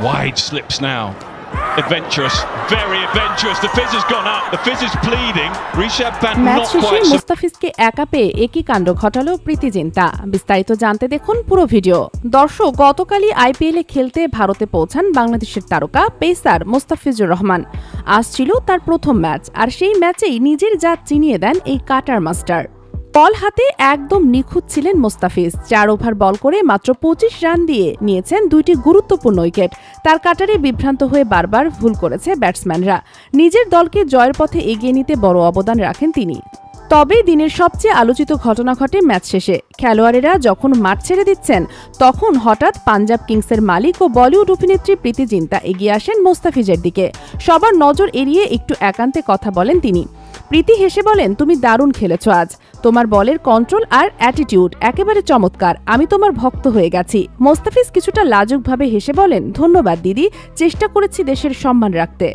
Wide slips now. Adventurous, very adventurous. The fizz has gone up. The fizz is pleading. Rishabh Pant match not শেষে quite. মুস্তাফিজকে একা পেয়ে একই কাণ্ড ঘটালো প্রীতি জিন্তা। বিস্তারিত জানতে দেখুন পুরো ভিডিও। দর্শক, গতকালই আইপিএলে খেলতে ভারতে পৌঁছান বাংলাদেশের তারকা পেসার মুস্তাফিজুর রহমান। আজ ছিল তার প্রথম ম্যাচ, আর সেই ম্যাচেই নিজের জাত চিনিয়ে দেন এই কাটার মাস্টার। বল হাতে একদম নিখুঁত ছিলেন মুস্তাফিজ। 4 ওভার বল করে মাত্র 25 রান দিয়ে নিয়েছেন 2টি গুরুত্বপূর্ণ উইকেট। তার কাটারে বিভ্রান্ত হয়ে বারবার ভুল করেছে ব্যাটসম্যানরা। নিজের দলকে জয়ের পথে এগিয়ে নিতে বড় অবদান রাখেন তিনি। তবে দিনের সবচেয়ে আলোচিত ঘটনা ঘটে ম্যাচ শেষে। খেলোয়াড়েরা যখন মাঠ ছেড়ে দিচ্ছেন, তখন হঠাৎ পাঞ্জাব কিংসের মালিক ও বলিউড অভিনেত্রী প্রীতি জিন্তা এগিয়ে আসেন মুস্তাফিজের দিকে। সবার নজর এড়িয়ে একটু একান্তে কথা বলেন তিনি। প্রীতি হেসে বলেন, তুমি দারুণ খেলেছো আজ। তোমার বলের কন্ট্রোল আর অ্যাটিটিউড একেবারে চমৎকার। আমি তোমার ভক্ত হয়ে গেছি। মুস্তাফিজ কিছুটা লাজুকভাবে হেসে বলেন, ধন্যবাদ দিদি, চেষ্টা করেছি দেশের সম্মান রাখতে।